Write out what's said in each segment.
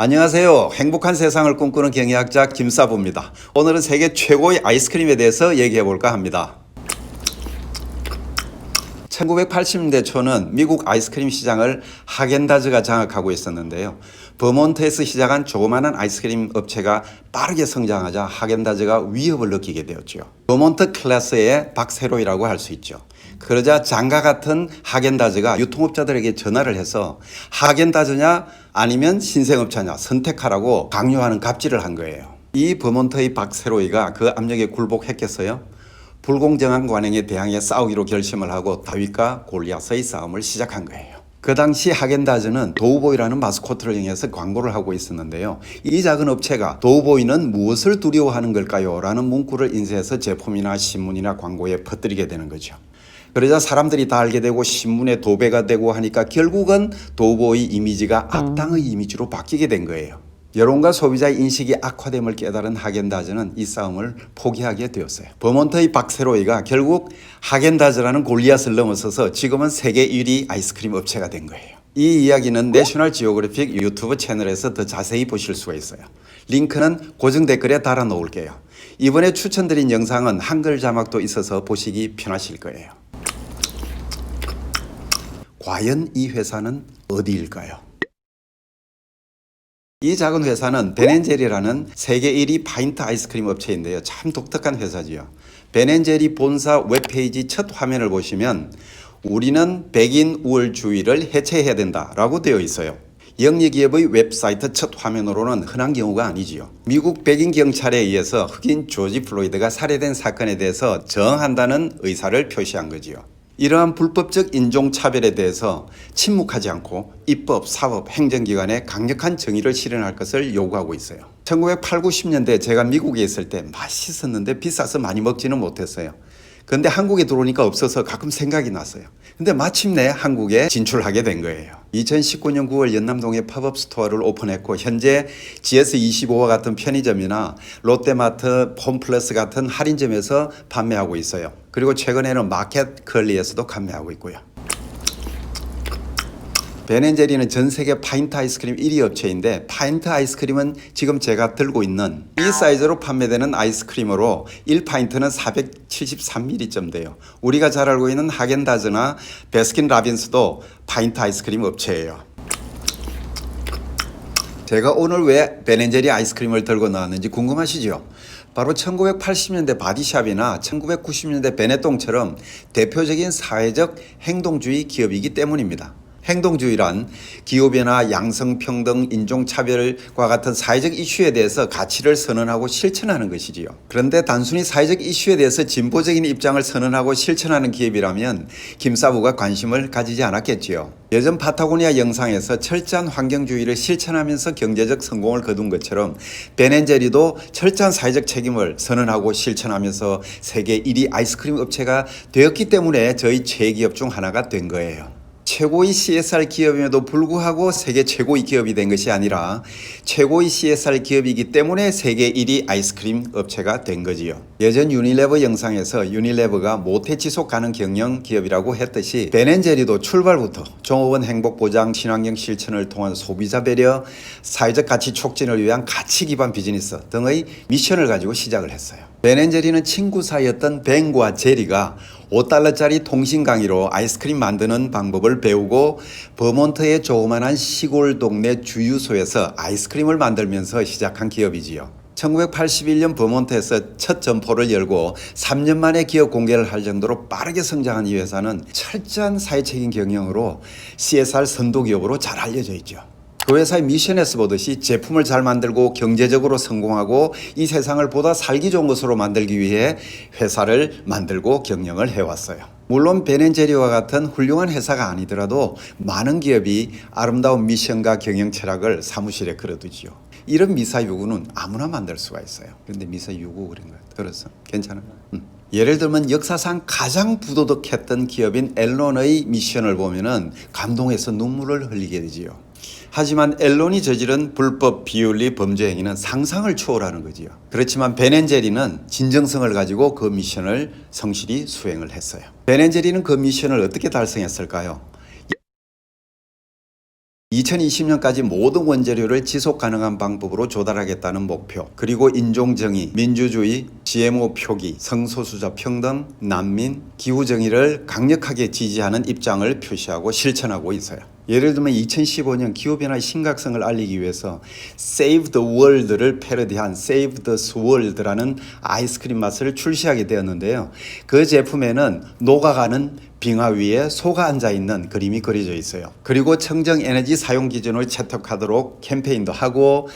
안녕하세요. 행복한 세상을 꿈꾸는 경제학자 김사부입니다. 오늘은 세계 최고의 아이스크림에 대해서 얘기해 볼까 합니다. 1980년대 초는 미국 아이스크림 시장을 하겐다즈가 장악하고 있었는데요. 버몬트에서 시작한 조그마한 아이스크림 업체가 빠르게 성장하자 하겐다즈가 위협을 느끼게 되었죠. 버몬트 클래스의 박세로이라고 할 수 있죠. 그러자 장과 같은 하겐다즈가 유통업자들에게 전화를 해서 하겐다즈냐 아니면 신생업체냐 선택하라고 강요하는 갑질을 한 거예요. 이 버몬트의 박세로이가 그 압력에 굴복했겠어요? 불공정한 관행에 대항해 싸우기로 결심을 하고 다윗과 골리앗의 싸움을 시작한 거예요. 그 당시 하겐다즈는 도우보이라는 마스코트를 이용해서 광고를 하고 있었는데요. 이 작은 업체가 도우보이는 무엇을 두려워하는 걸까요? 라는 문구를 인쇄해서 제품이나 신문이나 광고에 퍼뜨리게 되는 거죠. 그러자 사람들이 다 알게 되고 신문에 도배가 되고 하니까 결국은 도우보이 이미지가 악당의 이미지로 바뀌게 된 거예요. 여론과 소비자의 인식이 악화됨을 깨달은 하겐다즈는 이 싸움을 포기하게 되었어요. 버몬트의 박세로이가 결국 하겐다즈라는 골리앗을 넘어서서 지금은 세계 1위 아이스크림 업체가 된 거예요. 이 이야기는 내셔널 지오그래픽 유튜브 채널에서 더 자세히 보실 수가 있어요. 링크는 고정 댓글에 달아 놓을게요. 이번에 추천드린 영상은 한글 자막도 있어서 보시기 편하실 거예요. 과연 이 회사는 어디일까요? 이 작은 회사는 베넨제리라는 세계 1위 파인트 아이스크림 업체인데요. 참 독특한 회사지요. 베넨제리 본사 웹페이지 첫 화면을 보시면 우리는 백인 우월주의를 해체해야 된다라고 되어 있어요. 영리기업의 웹사이트 첫 화면으로는 흔한 경우가 아니지요. 미국 백인 경찰에 의해서 흑인 조지 플로이드가 살해된 사건에 대해서 저항한다는 의사를 표시한 거지요. 이러한 불법적 인종차별에 대해서 침묵하지 않고 입법, 사법, 행정기관에 강력한 정의를 실현할 것을 요구하고 있어요. 1980, 90년대 제가 미국에 있을 때 맛있었는데 비싸서 많이 먹지는 못했어요. 근데 한국에 들어오니까 없어서 가끔 생각이 났어요. 근데 마침내 한국에 진출하게 된 거예요. 2019년 9월 연남동에 팝업 스토어를 오픈했고 현재 GS25와 같은 편의점이나 롯데마트, 홈플러스 같은 할인점에서 판매하고 있어요. 그리고 최근에는 마켓 컬리에서도 판매하고 있고요. 베넨제리는 전 세계 파인트 아이스크림 1위 업체인데 파인트 아이스크림은 지금 제가 들고 있는 이 사이즈로 판매되는 아이스크림으로 1파인트는 473ml쯤 돼요. 우리가 잘 알고 있는 하겐다즈나 베스킨라빈스도 파인트 아이스크림 업체예요. 제가 오늘 왜 베넨제리 아이스크림을 들고 나왔는지 궁금하시죠? 바로 1980년대 바디샵이나 1990년대 베네똥처럼 대표적인 사회적 행동주의 기업이기 때문입니다. 행동주의란 기후변화, 양성평등, 인종차별과 같은 사회적 이슈에 대해서 가치를 선언하고 실천하는 것이지요. 그런데 단순히 사회적 이슈에 대해서 진보적인 입장을 선언하고 실천하는 기업이라면 김사부가 관심을 가지지 않았겠지요. 예전 파타고니아 영상에서 철저한 환경주의를 실천하면서 경제적 성공을 거둔 것처럼 베넨제리도 철저한 사회적 책임을 선언하고 실천하면서 세계 1위 아이스크림 업체가 되었기 때문에 저희 최기업 중 하나가 된 거예요. 최고의 CSR 기업임에도 불구하고 세계 최고의 기업이 된 것이 아니라 최고의 CSR 기업이기 때문에 세계 1위 아이스크림 업체가 된 거지요. 예전 유니레버 영상에서 유니레버가 모태지속 가능 경영 기업이라고 했듯이 베넨제리도 출발부터 종업원 행복 보장, 친환경 실천을 통한 소비자 배려, 사회적 가치 촉진을 위한 가치 기반 비즈니스 등의 미션을 가지고 시작을 했어요. 베넨제리는 친구 사이였던 벤과 제리가 $5짜리 통신 강의로 아이스크림 만드는 방법을 배우고 버몬트의 조그만한 시골 동네 주유소에서 아이스크림을 만들면서 시작한 기업이지요. 1981년 버몬트에서 첫 점포를 열고 3년 만에 기업 공개를 할 정도로 빠르게 성장한 이 회사는 철저한 사회적인 경영으로 CSR 선도기업으로 잘 알려져 있죠. 그 회사의 미션에서 보듯이 제품을 잘 만들고 경제적으로 성공하고 이 세상을 보다 살기 좋은 것으로 만들기 위해 회사를 만들고 경영을 해왔어요. 물론 베넨제리와 같은 훌륭한 회사가 아니더라도 많은 기업이 아름다운 미션과 경영 철학을 사무실에 걸어두지요. 이런 미사유구는 아무나 만들 수가 있어요. 그런데 미사유구 그런 거 들었어? 괜찮아? 예를 들면 역사상 가장 부도덕했던 기업인 앨런의 미션을 보면은 감동해서 눈물을 흘리게 되지요. 하지만 앨런이 저지른 불법 비윤리 범죄 행위는 상상을 초월하는 거지요. 그렇지만 베넨제리는 진정성을 가지고 그 미션을 성실히 수행을 했어요. 베넨제리는 그 미션을 어떻게 달성했을까요? 2020년까지 모든 원재료를 지속 가능한 방법으로 조달하겠다는 목표, 그리고 인종정의, 민주주의, GMO 표기, 성소수자 평등, 난민, 기후정의를 강력하게 지지하는 입장을 표시하고 실천하고 있어요. 예를 들면 2015년 기후변화의 심각성을 알리기 위해서 Save the World를 패러디한 Save the Swirl드라는 아이스크림 맛을 출시하게 되었는데요. 그 제품에는 녹아가는 빙하 위에 소가 앉아있는 그림이 그려져 있어요. 그리고 청정에너지 사용 기준을 채택하도록 캠페인도 하고,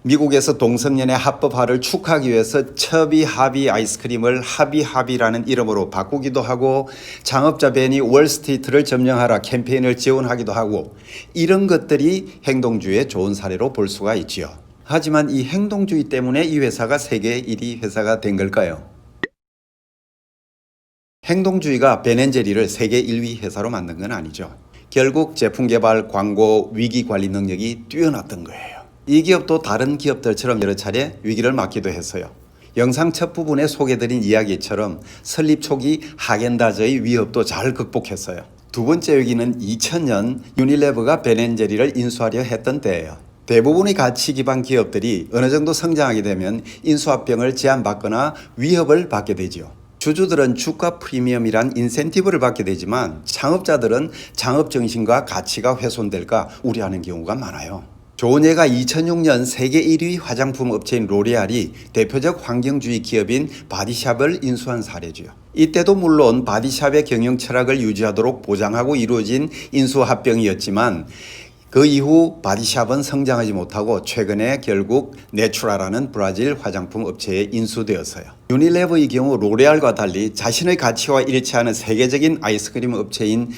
미국에서 동성연애 합법화를 축하하기 위해서 첩이 하비 아이스크림을 하비하비라는 이름으로 바꾸기도 하고, 창업자 벤이 월스트리트를 점령하라 캠페인을 지원하기도 하고, 이런 것들이 행동주의의 좋은 사례로 볼 수가 있지요. 하지만 이 행동주의 때문에 이 회사가 세계 1위 회사가 된 걸까요? 행동주의가 베넨제리를 세계 1위 회사로 만든 건 아니죠. 결국 제품 개발, 광고, 위기 관리 능력이 뛰어났던 거예요. 이 기업도 다른 기업들처럼 여러 차례 위기를 맞기도 했어요. 영상 첫 부분에 소개드린 이야기처럼 설립 초기 하겐다즈의 위협도 잘 극복했어요. 두 번째 위기는 2000년 유니레버가 베넨제리를 인수하려 했던 때예요. 대부분의 가치 기반 기업들이 어느 정도 성장하게 되면 인수합병을 제한받거나 위협을 받게 되지요. 주주들은 주가 프리미엄이란 인센티브를 받게 되지만 창업자들은 창업 정신과 가치가 훼손될까 우려하는 경우가 많아요. 좋은 예가 2006년 세계 1위 화장품 업체인 로레알이 대표적 환경주의 기업인 바디샵을 인수한 사례죠. 이때도 물론 바디샵의 경영 철학을 유지하도록 보장하고 이루어진 인수합병이었지만 그 이후 바디샵은 성장하지 못하고 최근에 결국 내추라라는 브라질 화장품 업체에 인수되었어요. 유니레버의 경우 로레알과 달리 자신의 가치와 일치하는 세계적인 아이스크림 업체인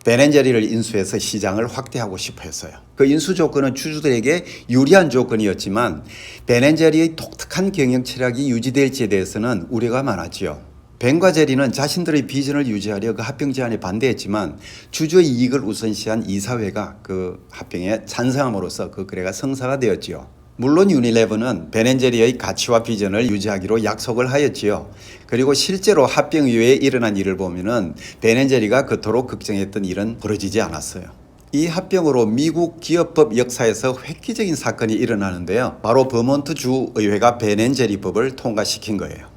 베넨제리를 인수해서 시장을 확대하고 싶어 했어요. 그 인수 조건은 주주들에게 유리한 조건이었지만 베넨제리의 독특한 경영 철학이 유지될지에 대해서는 우려가 많았지요. 벤과 제리는 자신들의 비전을 유지하려 그 합병 제안에 반대했지만 주주의 이익을 우선시한 이사회가 그 합병에 찬성함으로써 그 거래가 성사가 되었지요. 물론 유니레버는 베넨제리의 가치와 비전을 유지하기로 약속을 하였지요. 그리고 실제로 합병 이후에 일어난 일을 보면은 베넨제리가 그토록 걱정했던 일은 벌어지지 않았어요. 이 합병으로 미국 기업법 역사에서 획기적인 사건이 일어나는데요. 바로 버몬트 주 의회가 베넨제리법을 통과시킨 거예요.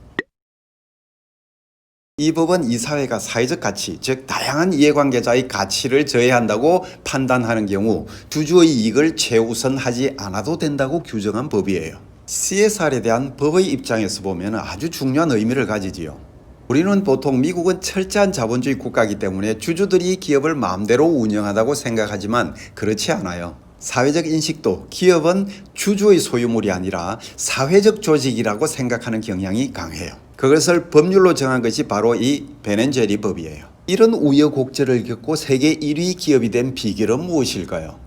이 법은 이사회가 사회적 가치, 즉 다양한 이해관계자의 가치를 저해한다고 판단하는 경우 주주의 이익을 최우선하지 않아도 된다고 규정한 법이에요. CSR에 대한 법의 입장에서 보면 아주 중요한 의미를 가지지요. 우리는 보통 미국은 철저한 자본주의 국가이기 때문에 주주들이 기업을 마음대로 운영하다고 생각하지만 그렇지 않아요. 사회적 인식도 기업은 주주의 소유물이 아니라 사회적 조직이라고 생각하는 경향이 강해요. 그것을 법률로 정한 것이 바로 이 베넨제리 법이에요. 이런 우여곡절을 겪고 세계 1위 기업이 된 비결은 무엇일까요?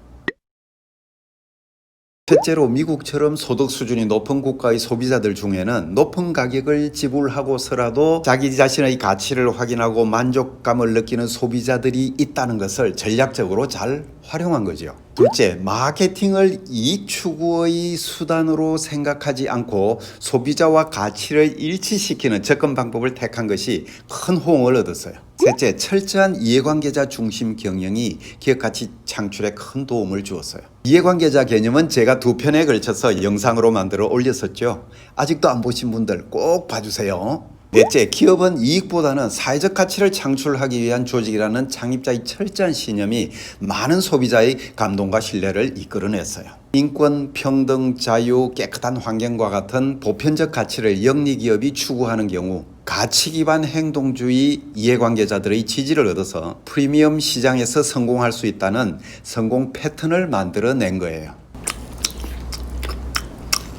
첫째로 미국처럼 소득 수준이 높은 국가의 소비자들 중에는 높은 가격을 지불하고서라도 자기 자신의 가치를 확인하고 만족감을 느끼는 소비자들이 있다는 것을 전략적으로 잘 활용한 거죠. 둘째, 마케팅을 이익 추구의 수단으로 생각하지 않고 소비자와 가치를 일치시키는 접근 방법을 택한 것이 큰 호응을 얻었어요. 셋째, 철저한 이해관계자 중심 경영이 기업 가치 창출에 큰 도움을 주었어요. 이해관계자 개념은 제가 2편에 걸쳐서 영상으로 만들어 올렸었죠. 아직도 안 보신 분들 꼭 봐주세요. 넷째, 기업은 이익보다는 사회적 가치를 창출하기 위한 조직이라는 창립자의 철저한 신념이 많은 소비자의 감동과 신뢰를 이끌어냈어요. 인권, 평등, 자유, 깨끗한 환경과 같은 보편적 가치를 영리기업이 추구하는 경우 가치 기반 행동주의 이해관계자들의 지지를 얻어서 프리미엄 시장에서 성공할 수 있다는 성공 패턴을 만들어낸 거예요.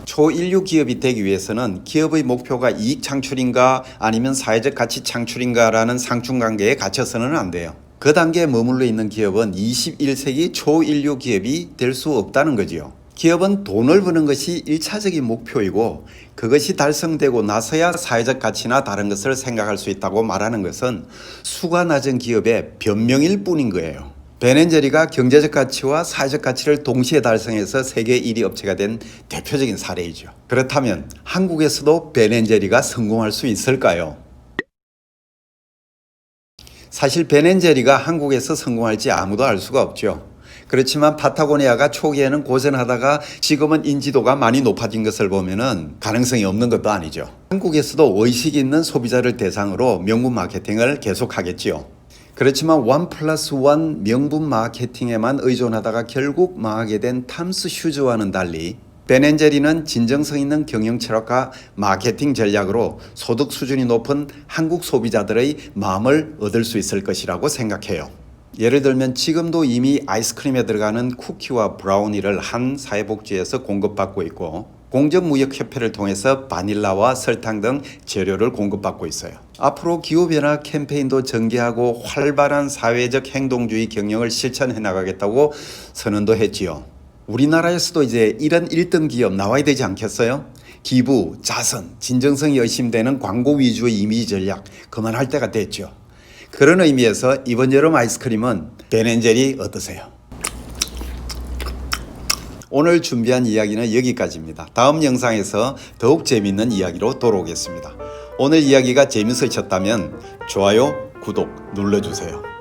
초인류 기업이 되기 위해서는 기업의 목표가 이익 창출인가 아니면 사회적 가치 창출인가라는 상충관계에 갇혀서는 안 돼요. 그 단계에 머물러 있는 기업은 21세기 초인류 기업이 될 수 없다는 거지요. 기업은 돈을 버는 것이 1차적인 목표이고 그것이 달성되고 나서야 사회적 가치나 다른 것을 생각할 수 있다고 말하는 것은 수가 낮은 기업의 변명일 뿐인 거예요. 베넨제리가 경제적 가치와 사회적 가치를 동시에 달성해서 세계 1위 업체가 된 대표적인 사례이죠. 그렇다면 한국에서도 베넨제리가 성공할 수 있을까요? 사실 베넨제리가 한국에서 성공할지 아무도 알 수가 없죠. 그렇지만 파타고니아가 초기에는 고전하다가 지금은 인지도가 많이 높아진 것을 보면은 가능성이 없는 것도 아니죠. 한국에서도 의식 있는 소비자를 대상으로 명품 마케팅을 계속하겠지요. 그렇지만 1+1 명품 마케팅에만 의존하다가 결국 망하게 된 탐스 슈즈와는 달리 베넨제리는 진정성 있는 경영 철학과 마케팅 전략으로 소득 수준이 높은 한국 소비자들의 마음을 얻을 수 있을 것이라고 생각해요. 예를 들면 지금도 이미 아이스크림에 들어가는 쿠키와 브라우니를 한 사회복지에서 공급받고 있고 공정무역협회를 통해서 바닐라와 설탕 등 재료를 공급받고 있어요. 앞으로 기후변화 캠페인도 전개하고 활발한 사회적 행동주의 경영을 실천해 나가겠다고 선언도 했지요. 우리나라에서도 이제 이런 1등 기업 나와야 되지 않겠어요? 기부, 자선, 진정성이 의심되는 광고 위주의 이미지 전략 그만할 때가 됐죠. 그런 의미에서 이번 여름 아이스크림은 베넨제리 어떠세요? 오늘 준비한 이야기는 여기까지입니다. 다음 영상에서 더욱 재미있는 이야기로 돌아오겠습니다. 오늘 이야기가 재밌으셨다면 좋아요, 구독 눌러주세요.